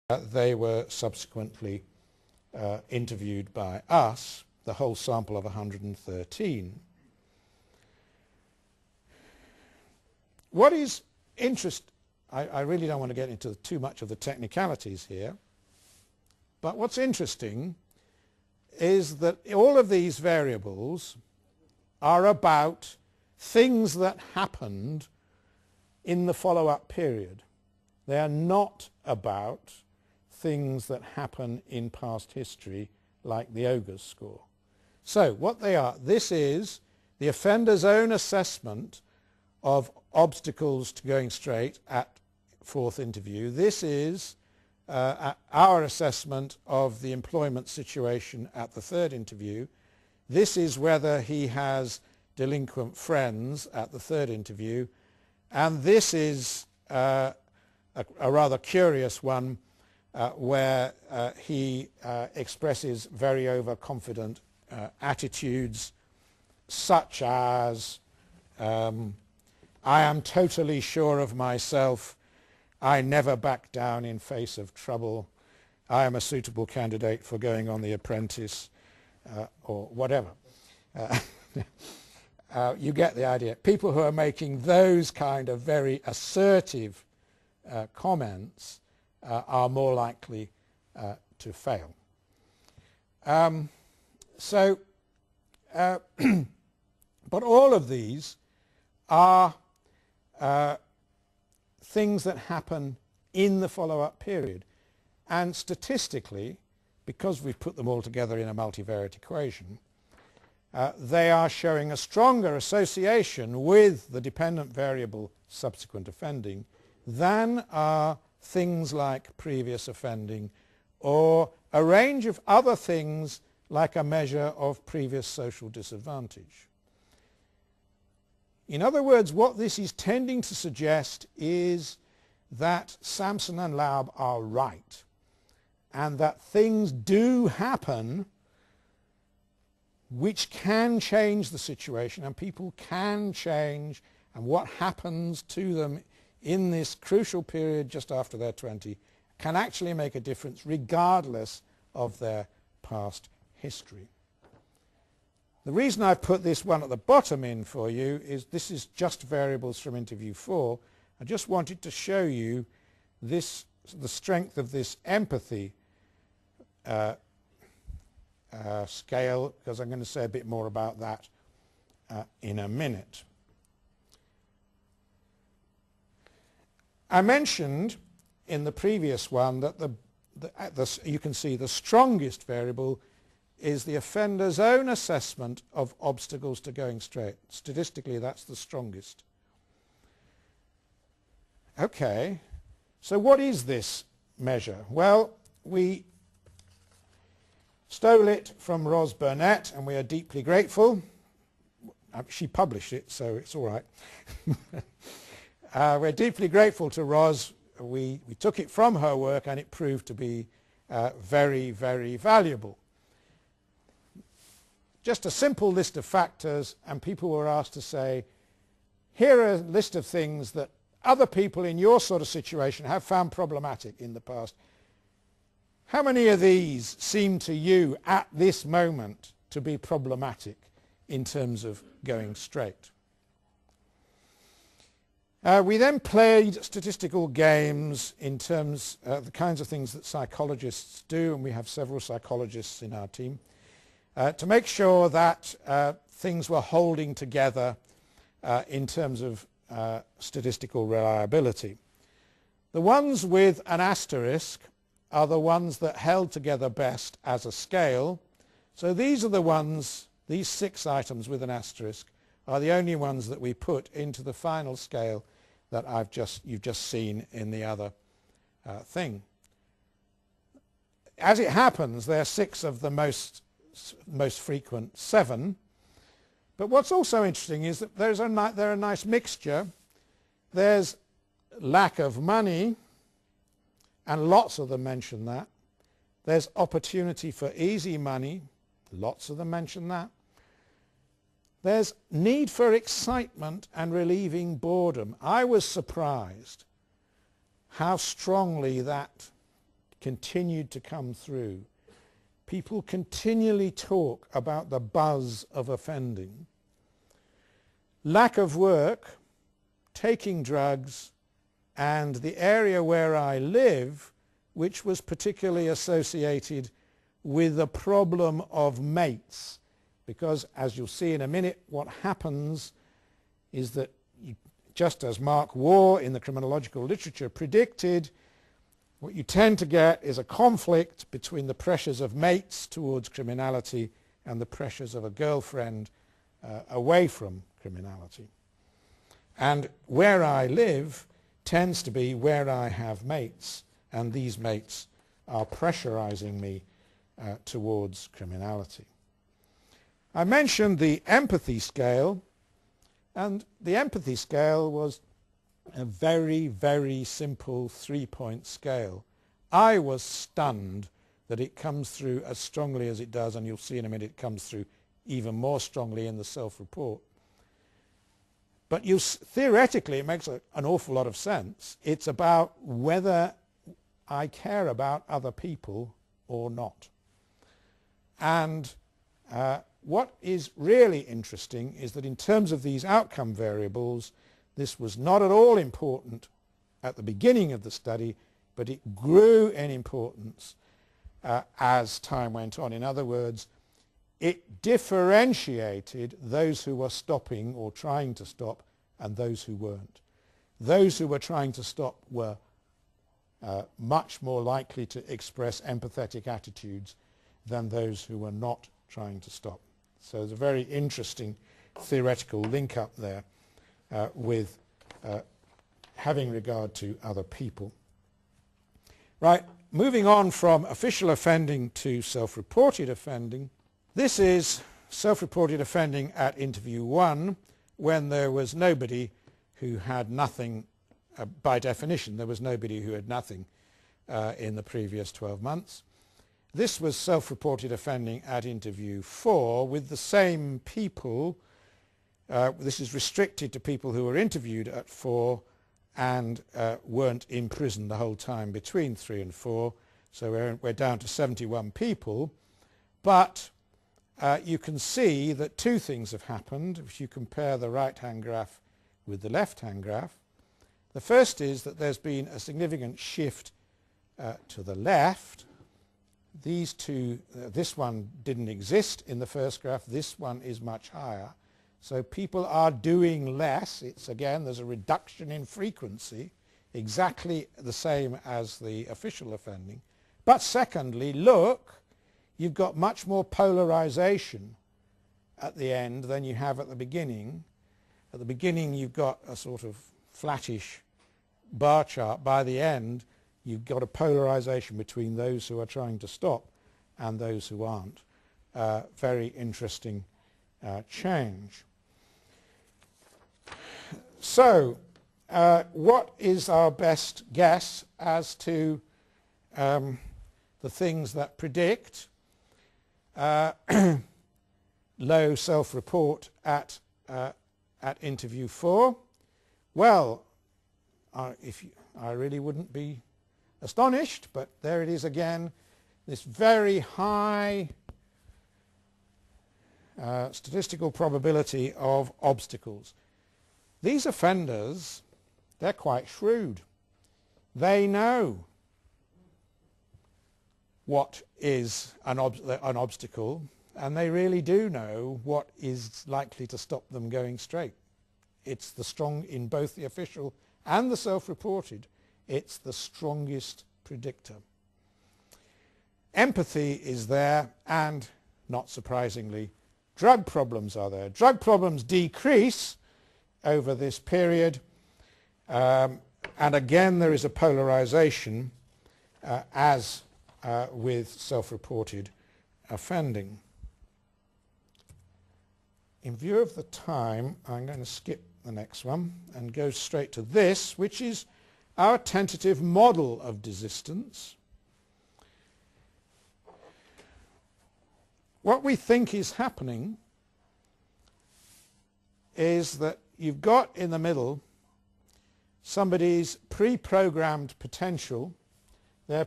they were subsequently interviewed by us, the whole sample of 113. What is interesting, I really don't want to get into too much of the technicalities here, but what's interesting is that all of these variables are about things that happened in the follow-up period. They are not about things that happen in past history like the Ogre's score. So what they are, this is the offender's own assessment of obstacles to going straight at fourth interview. This is our assessment of the employment situation at the third interview. This is whether he has delinquent friends at the third interview. And this is a rather curious one where he expresses very overconfident attitudes such as I am totally sure of myself, I never back down in face of trouble, I am a suitable candidate for going on The Apprentice, or whatever. You get the idea. People who are making those kind of very assertive comments are more likely to fail. But all of these are things that happen in the follow-up period. And statistically, because we've put them all together in a multivariate equation, they are showing a stronger association with the dependent variable subsequent offending than are things like previous offending or a range of other things like a measure of previous social disadvantage. In other words, what this is tending to suggest is that Sampson and Laub are right, and that things do happen which can change the situation, and people can change, and what happens to them in this crucial period just after they're 20 can actually make a difference regardless of their past history. The reason I've put this one at the bottom in for you is this is just variables from interview 4. I just wanted to show you this, the strength of this empathy scale, because I'm going to say a bit more about that in a minute. I mentioned in the previous one that you can see the strongest variable is the offender's own assessment of obstacles to going straight. Statistically, that's the strongest. Okay, so what is this measure? Well, we stole it from Ros Burnett, and we are deeply grateful. She published it, so it's all right. We're deeply grateful to Ros. We took it from her work, and it proved to be very, very valuable. Just a simple list of factors, and people were asked to say, here are a list of things that other people in your sort of situation have found problematic in the past. How many of these seem to you at this moment to be problematic in terms of going straight? We then played statistical games in terms of the kinds of things that psychologists do, and we have several psychologists in our team, to make sure that things were holding together in terms of statistical reliability. The ones with an asterisk are the ones that held together best as a scale. So these are the ones, these 6 items with an asterisk are the only ones that we put into the final scale that you've just seen in the other thing. As it happens, there are 6 of the most frequent 7. But what's also interesting is that they're a nice mixture. There's lack of money, and lots of them mention that. There's opportunity for easy money, lots of them mention that. There's need for excitement and relieving boredom. I was surprised how strongly that continued to come through. People continually talk about the buzz of offending. Lack of work, taking drugs, and the area where I live, which was particularly associated with the problem of mates, because as you'll see in a minute, what happens is that just as Mark Waugh in the criminological literature predicted, what you tend to get is a conflict between the pressures of mates towards criminality and the pressures of a girlfriend away from criminality. And where I live tends to be where I have mates, and these mates are pressurizing me towards criminality. I mentioned the empathy scale, and the empathy scale was a very, very simple 3-point scale. I was stunned that it comes through as strongly as it does, and you'll see in a minute it comes through even more strongly in the self-report. But theoretically it makes an awful lot of sense. It's about whether I care about other people or not. And what is really interesting is that in terms of these outcome variables, this was not at all important at the beginning of the study, but it grew in importance as time went on. In other words, it differentiated those who were stopping or trying to stop and those who weren't. Those who were trying to stop were much more likely to express empathetic attitudes than those who were not trying to stop. So there's a very interesting theoretical link up there with having regard to other people. Right, moving on from official offending to self-reported offending. This is self-reported offending at interview 1, when there was nobody who had nothing, by definition there was nobody who had nothing in the previous 12 months. This was self-reported offending at interview 4 with the same people. This is restricted to people who were interviewed at 4 and weren't in prison the whole time between 3 and 4. So we're down to 71 people. But you can see that two things have happened if you compare the right-hand graph with the left-hand graph. The first is that there's been a significant shift to the left. These two, this one didn't exist in the first graph, this one is much higher. So people are doing less. It's again, there's a reduction in frequency, exactly the same as the official offending. But secondly, look, you've got much more polarization at the end than you have at the beginning. At the beginning you've got a sort of flattish bar chart. By the end you've got a polarization between those who are trying to stop and those who aren't. Very interesting change. So what is our best guess as to the things that predict low self-report at interview 4? Well, I really wouldn't be astonished, but there it is again, this very high statistical probability of obstacles. These offenders, they're quite shrewd. They know what is an obstacle, and they really do know what is likely to stop them going straight. It's the strong, in both the official and the self-reported, it's the strongest predictor. Empathy is there, and not surprisingly, drug problems are there. Drug problems decrease over this period, and again there is a polarization as with self-reported offending. In view of the time, I'm going to skip the next one and go straight to this, which is our tentative model of desistance. What we think is happening is that you've got in the middle somebody's pre-programmed potential, their